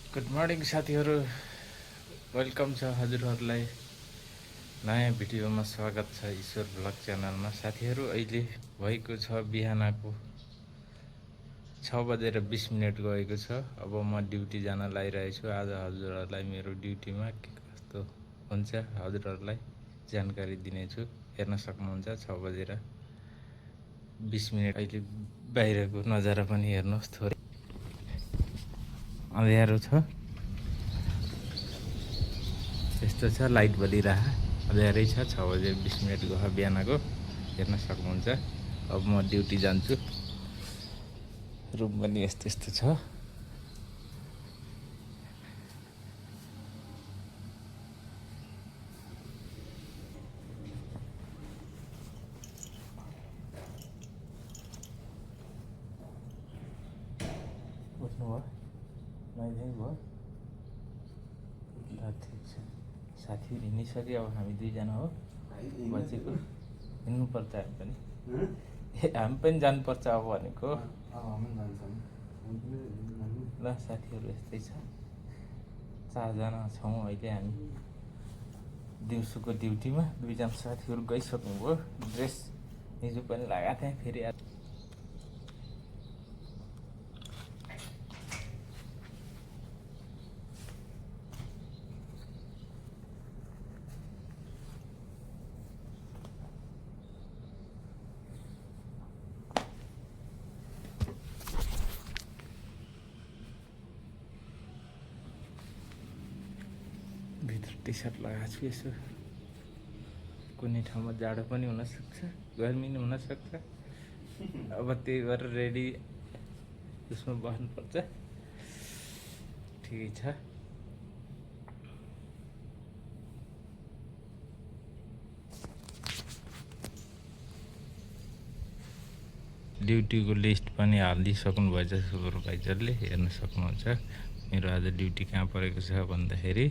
Good morning साथीहरू, welcome छ हजुरहरूलाई। नयाँ भिडियोमा स्वागत छ ईश्वर ब्लग च्यानलमा। साथीहरू, अहिले भएको छ बिहानको 6:20 गएको छ। अब म ड्युटी जान लागिरहेछु। आज हजुरहरूलाई मेरो ड्युटीमा के कस्तो हुन्छ हजुरहरूलाई जानकारी दिनेछु। हेर्न सक्नुहुन्छ 6:20। अहिले बाहिरको नजारा पनि हेर्नुहोस्, थोरै अँध्यारो छ। यस्तो छ, लाइट बलिरह अँध्यारै छ। 6:20 गयो बिहानको, हेर्न सक्नुहुन्छ। अब म ड्युटी जान्छु। रुम पनि यस्तो यस्तो छ। बस्नुभयो, नुहाइधुवाइ भयो। ल ठिक छ। साथीहरू हिँडिसक्यो, अब हामी दुईजना हो बचेको। हिँड्नुपर्छ हामी पनि, हामी पनि जानुपर्छ अब भनेको। ल साथीहरू, यस्तै छ। 4जना छौँ अहिले हामी दिउँसोको ड्युटीमा। 2जना साथीहरू गइसक्नुभयो। ड्रेस हिजो पनि लगाएको थिएँ, फेरि भित्र टी सर्ट लगाएको छु। यसो कुनै ठाउँमा जाडो पनि हुनसक्छ, गर्मी पनि हुनसक्छ। अब त्यही भएर रेडी उसमा बस्नुपर्छ। ठिकै छ। ड्युटीको लिस्ट पनि हालिदिइसक्नु भएछ सुपरभाइजरले, हेर्न सक्नुहुन्छ। मेरो आज ड्युटी कहाँ परेको छ भन्दाखेरि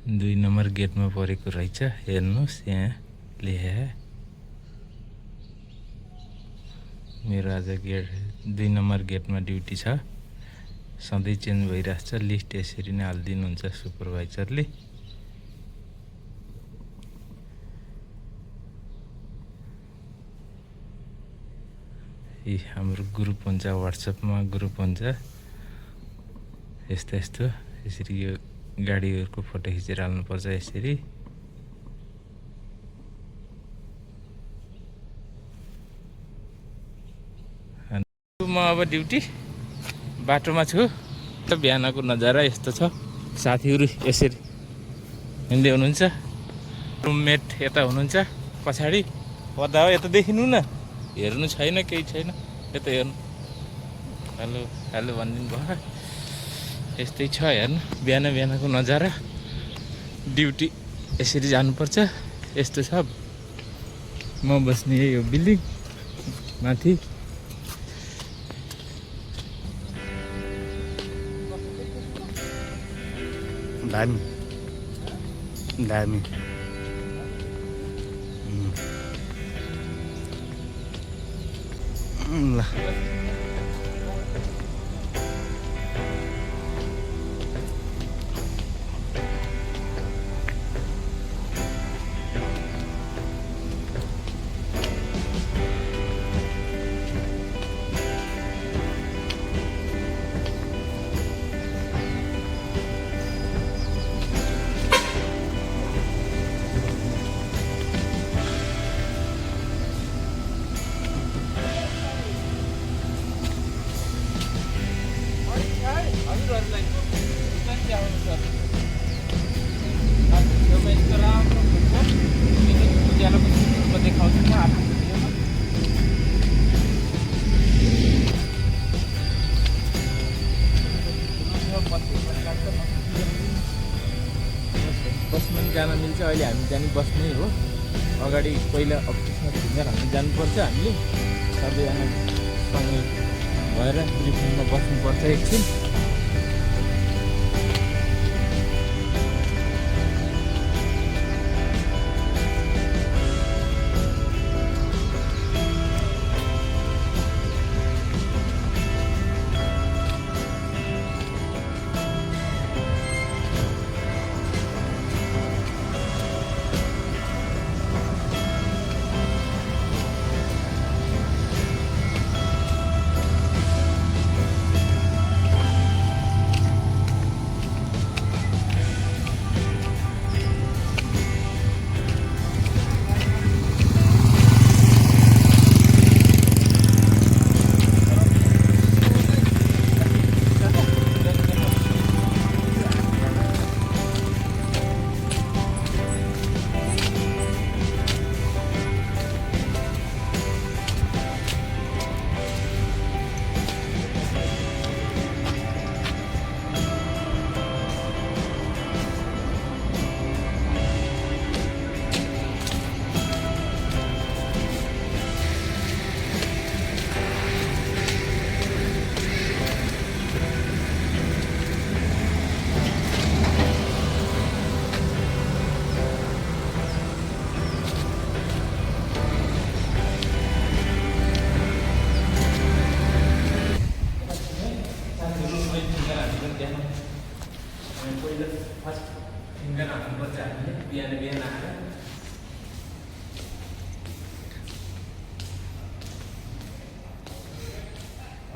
2 नम्बर गेटमा परेको रहेछ। हेर्नुहोस्, यहाँ लेखा मेरो आज 2 नम्बर गेटमा ड्युटी छ। सधैँ चेन्ज भइरहेको छ लिस्ट। यसरी नै हालिदिनुहुन्छ सुपरभाइजरले। हाम्रो ग्रुप हुन्छ, वाट्सएपमा ग्रुप हुन्छ। यस्तो यस्तो यसरी यो गाडीहरूको फोटो खिचेर हाल्नुपर्छ यसरी। म अब ड्युटी बाटोमा छु। बिहानको नजारा यस्तो छ। साथीहरू यसरी हिँड्दै हुनुहुन्छ। रुममेट यता हुनुहुन्छ पछाडि। पर्दा हो, यता देखिनु न। हेर्नु छैन, केही छैन। यता हेर्नु। हेलो हेलो भनिदिनु भयो। यस्तै छ, हेर्नु बिहानको नजारा। ड्युटी यसरी जानुपर्छ। यस्तो छ। म बस्ने यो बिल्डिङ माथि। दामी दामी। ल बसमा जान मिल्छ। अहिले हामी जाने बस्नै हो। अगाडि पहिला अफिसमा घुमेर हामी जानुपर्छ। हामीले सबैजना सँगै भएर ब्रिफिङमा बस्नुपर्छ एकछिन।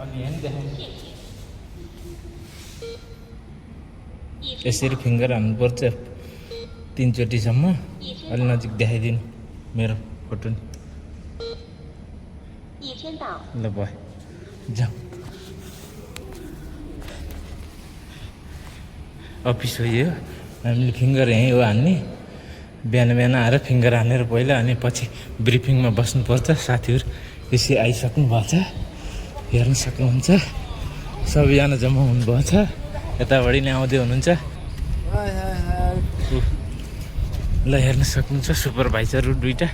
अनि यहाँ देखाउनु यसरी फिङ्गर हाल्नुपर्छ 3 चोटिसम्म अलि नजिक देखाइदिनु मेरो फोटो नि ल भयो जाऊ अफिस हो यो हामीले फिङ्गर यहीँ हो हान्ने बिहान बिहान आएर फिङ्गर हानेर पहिला अनि पछि ब्रिफिङमा बस्नुपर्छ साथीहरू त्यसै आइसक्नु भएको छ हेर्न सक्नुहुन्छ सबैजना जम्मा हुनुभएको छ यताबाट नै आउँदै हुनुहुन्छ ल हेर्न सक्नुहुन्छ सुपरभाइजरहरू दुईटा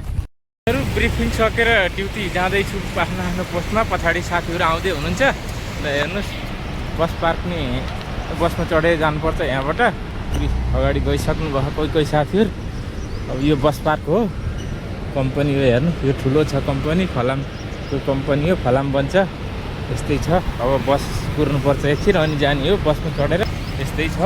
ब्रिफिङ सकेर ड्युटी जाँदैछु आफ्नो आफ्नो पोस्टमा पछाडि साथीहरू आउँदै हुनुहुन्छ ल हेर्नुहोस् बस पार्क नि बसमा चढेर जानुपर्छ यहाँबाट अगाडि गइसक्नु भएको कोही कोही साथीहरू अब यो बस पार्क हो कम्पनी हो हेर्नु यो ठुलो छ कम्पनी फलामको कम्पनी हो फलाम बन्छ यस्तै छ अब बस कुर्नुपर्छ एकछिन अनि जाने हो बसमा चढेर यस्तै छ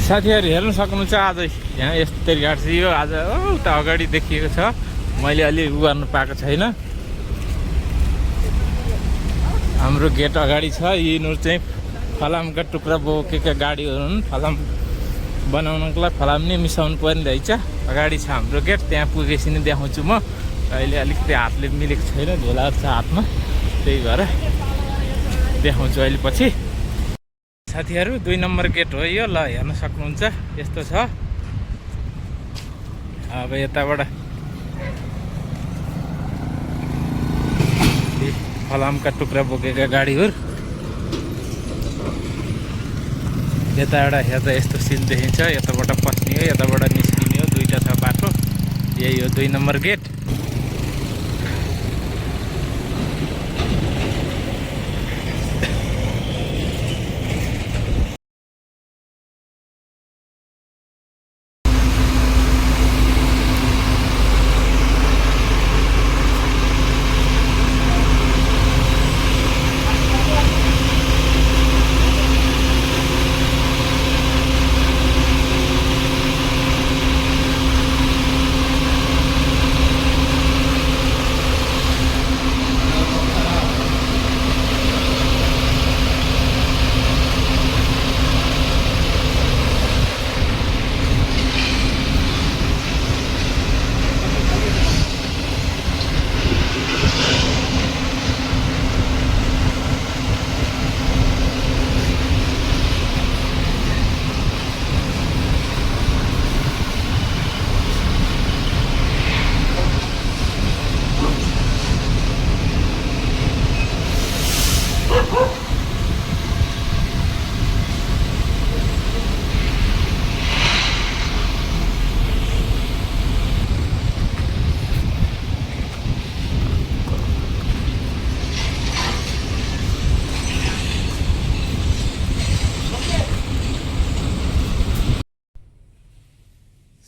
साथीहरू हेर्न सक्नुहुन्छ आज यहाँ यस्तो तरिका छ यो आज उता अगाडि देखिएको छ मैले अलि उ गर्न पाएको छैन हाम्रो गेट अगाडि छ यिनीहरू चाहिँ फलामका टुक्रा बोकेका गाडीहरू हुन् फलाम बनाउनको लागि फलाम नै मिसाउनु पर्ने रहेछ अगाडि छ हाम्रो गेट त्यहाँ पुगेपछि नै देखाउँछु म अहिले अलिकति हातले मिलेको छैन झोलाहरू छ हातमा त्यही भएर देखाउँछु अहिले पछि साथीहरू 2 नम्बर गेट हो यो ल हेर्न सक्नुहुन्छ यस्तो छ अब यताबाट फलामका टुक्रा बोकेका गाडीहरू यताबाट हेर्दा यस्तो सिन देखिन्छ यताबाट पस्ने हो यताबाट निस्किने हो दुईटा छ बाटो यही हो 2 नम्बर गेट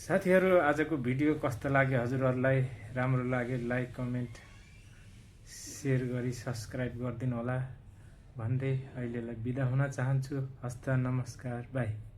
साथीहरू आजको भिडियो कस्तो लाग्यो हजुरहरूलाई राम्रो लाग्यो लाइक कमेन्ट शेयर गरी सब्स्क्राइब गरिदिनु होला भन्दै अहिलेलाई बिदा हुन चाहन्छु हस्त नमस्कार बाई